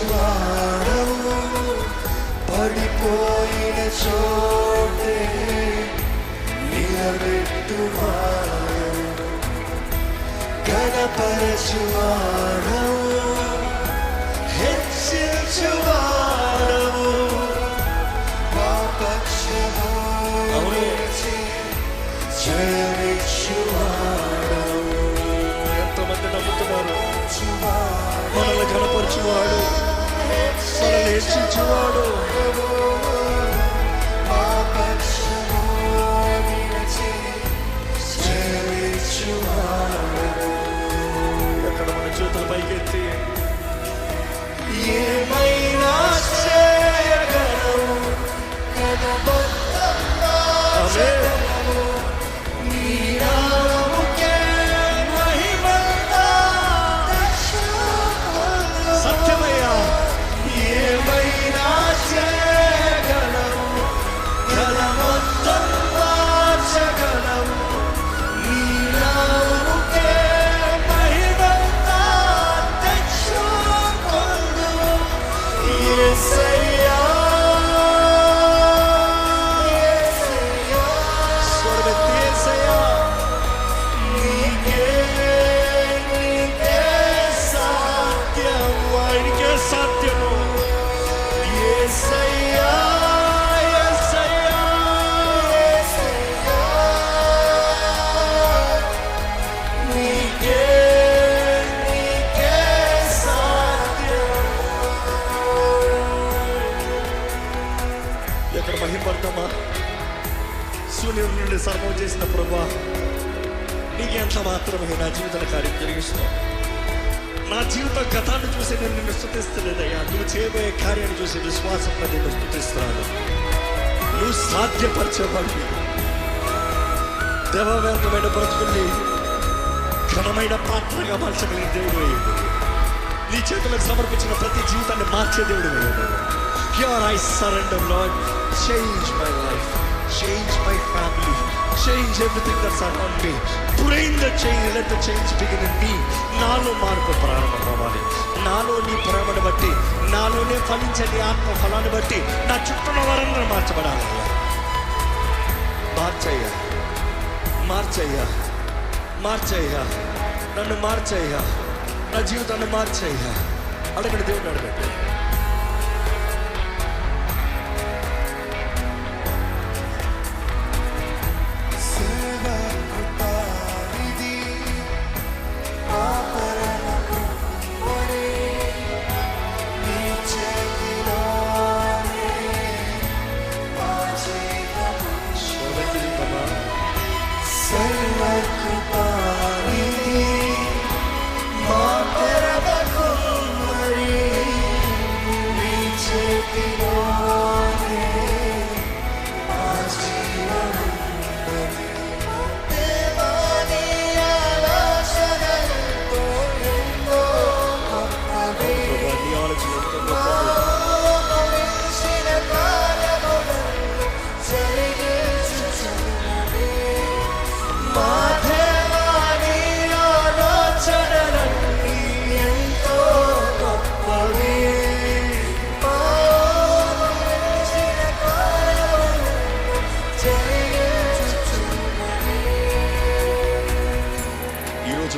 బలపరచువాడవు, పడిపోయిన చోటే నిలబెట్టువాడవు, ఘనపరచువాడవు, హెచ్చించువాడవు, మా పక్షము నిలిచి జయమిచ్చువాడవు. ఎంతమంది నమ్ముతున్నారు? మనల్ని ఘనపరచువాడు, మనల్ని హెచ్చించువాడు, మా పక్షము నిలిచి జయమిచ్చువాడు. ఎక్కడ మన చేతులు పైకెత్తి ఏమైనా చేయగలవు, సత్యమయ్యా, ఏమైనా చేయగలవు, కథ మొత్తం మార్చగలవు, నీ నామముకే మహిమంతా తెచ్చుకొందువు. యేసయ్యా, స్వరమెత్తి యేసయ్యా, నీకే సాధ్యము, ఆయనకే సాధ్యము. యేసయ్యా, యేసయ్యా, నీకే సాధ్యము. ఎక్కడ మహిమపడతామా? శూన్యం నుండి సర్వం చేసిన ప్రభువా, నీకు ఎంత మాత్రమే నా జీవితంలో కార్యం జరిగిస్తున్నావు. నా జీవిత గతాన్ని చూసి నేను నిన్ను స్తుతిస్తలేదయ్యా, నువ్వు చేయబోయే కార్యాన్ని చూసి విశ్వాసంతో నిన్ను స్తుతిస్తున్నాను. నువ్వు సాధ్యపరచబడి దేవవ్యంతమైన బ్రతుకుల్ని ఘనమైన పాత్రగా మార్చగలిగిన దేవుడు అయ్యాడు. నీ చేతులకు సమర్పించిన ప్రతి జీవితాన్ని మార్చే దేవుడు అయ్యాడు. Here I surrender, Lord. Change my life, change my family, change everything that's around me. Bring the change, let the change begin in me. నాలో మార్పు ప్రారంభం అవ్వాలి. నాలో నీ ప్రేమను బట్టి, నాలోనే ఫలించే నీ ఆత్మ ఫలాన్ని బట్టి నా చుట్టూ వారందరూ మార్చబడాలి. మార్చయ్యా, మార్చయ్యా, మార్చయ్యా, నన్ను మార్చయ్యా, నా జీవితాన్ని మార్చయ్యా. అడగండి, దేవుడిని అడగండి.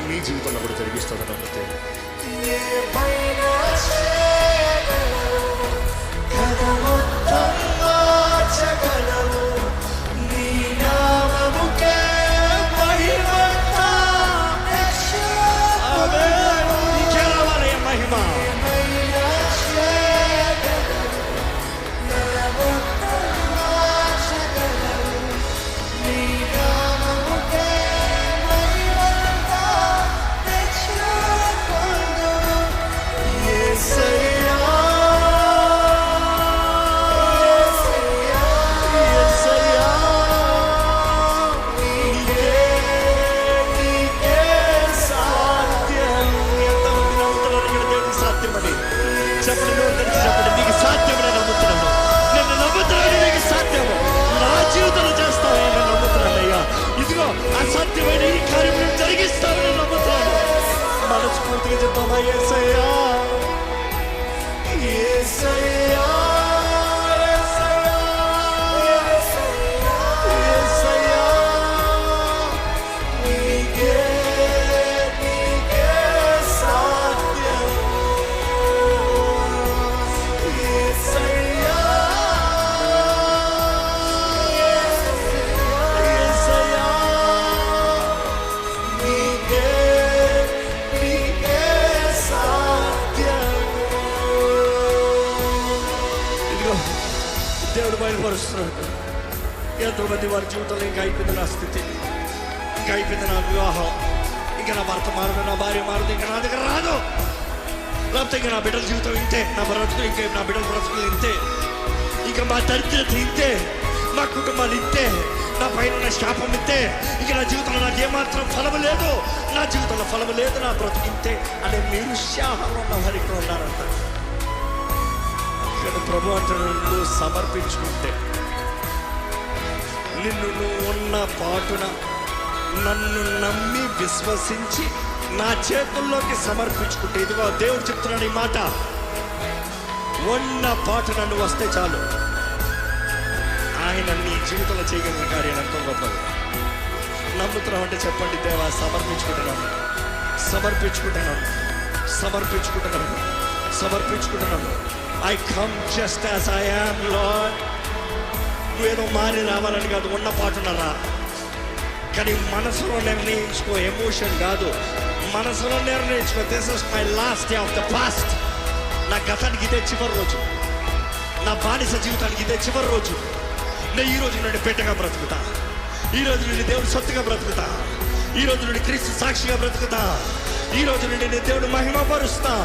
మీ జీవితంలో కూడా జరిగిస్తాడని నమ్మితే మహిమ అసాధ్యమైన ఈ కార్యం జరిగిస్తారని నమ్ముతాను. మనస్ఫూర్తిగా చెప్తామా? యేసయ్యా, యేసయ్యా, దేవుడు బయలుపరుస్తున్నాడు. ఎంతోమంది వారి జీవితంలో ఇంకా అయిపోయింది నా స్థితి, ఇంకా అయిపోయింది నా వివాహం, ఇంకా నా భర్త మారదు, నా భార్య మారదు, ఇంకా నా దగ్గర రాదు, లేకపోతే ఇంకా నా బిడ్డల జీవితం ఇంతే, నా బ్రతుకు ఇంకా నా బిడ్డల బ్రతుకులు ఇంతే, ఇంకా మా దరిద్రత ఇంతే, మా కుటుంబాలు ఇంతే, నా పైన ఉన్న శాపం ఇంతే, ఇంకా నా జీవితంలో నాకు ఏమాత్రం ఫలము లేదు, నా జీవితంలో ఫలము లేదు, నా బ్రతుకు ఇంతే అనే నిరుత్సాహంలో ఉన్న వారికి ఉన్నారంట. ప్రభు అంటాడు, నువ్వు సమర్పించుకుంటే, నిన్ను నువ్వు ఉన్న పాటున నన్ను నమ్మి విశ్వసించి నా చేతుల్లోకి సమర్పించుకుంటే, ఇదిగో దేవుడు చెప్తున్నాడు ఈ మాట, ఉన్న పాటున నువ్వు వస్తే చాలు, ఆయన నీ జీవితంలో చేయగలిగిన కార్యం ఎంతో గొప్పది. నమ్ముతున్నావు అంటే చెప్పండి, దేవా సమర్పించుకుంటున్నాను, సమర్పించుకుంటున్నాను, సమర్పించుకుంటున్నాను, సమర్పించుకుంటున్నాను. I come just as I am, Lord. నువ్వేదో మారి రావాలని కాదు, ఉన్న పాటునరా, కానీ మనసులో నిర్ణయించుకో, ఎమోషన్ కాదు, మనసులో నిర్ణయించుకో, this is my last day of the past. నా గతానికి ఇదే చివరి రోజు, నా బానిస జీవితానికి ఇదే చివరి రోజు. నేను ఈ రోజు నుండి బిడ్డగా బ్రతుకుతా, ఈ రోజు నుండి దేవుడు సొత్తుగా బ్రతుకుతా, ఈ రోజు నుండి క్రీస్తు సాక్షిగా బ్రతుకుతా, ఈ రోజు నుండి నేను దేవుడు మహిమపరుస్తా.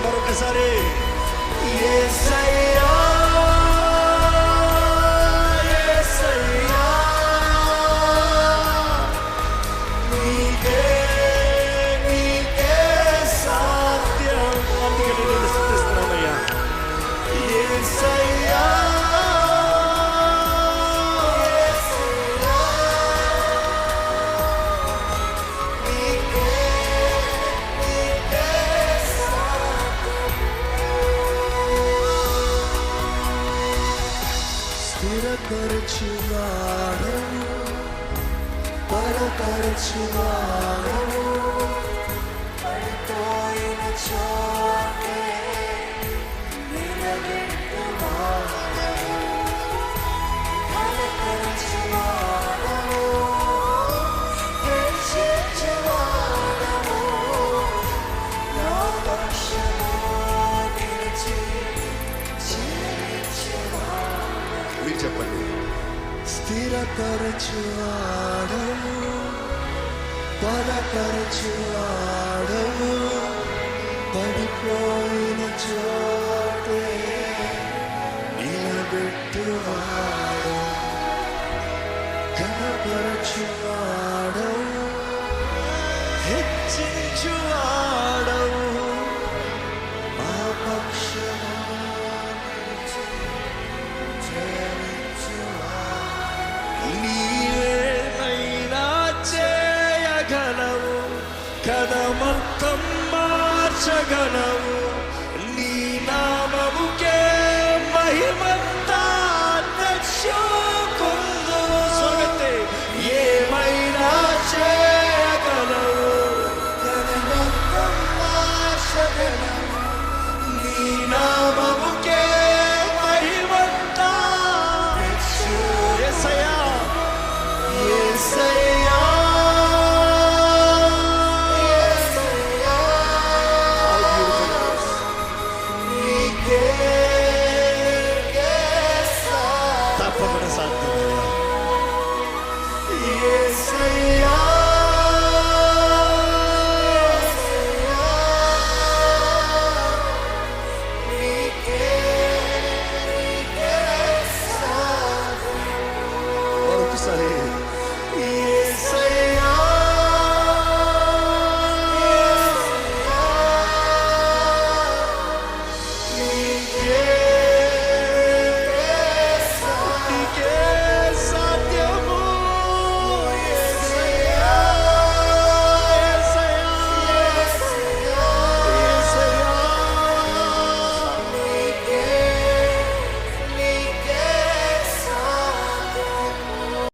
మరొకసారి యేసయ్యా, యేసయ్యా, నీకే సాధ్యం. అందుకే నేను స్తుతిస్తున్నానయ్యా. యేసయ్యా, యేసయ్యా, నీకే బలపరచువాడవు, బలపరచువాడవు, పడిపోయిన చోటే నిలబెట్టువాడు, ఘనపరచువాడవు, హెచ్చించువాడవు, మా పక్షమా నీవేమైనా చేయగలవు, కథ మొత్తం మార్చగలవు.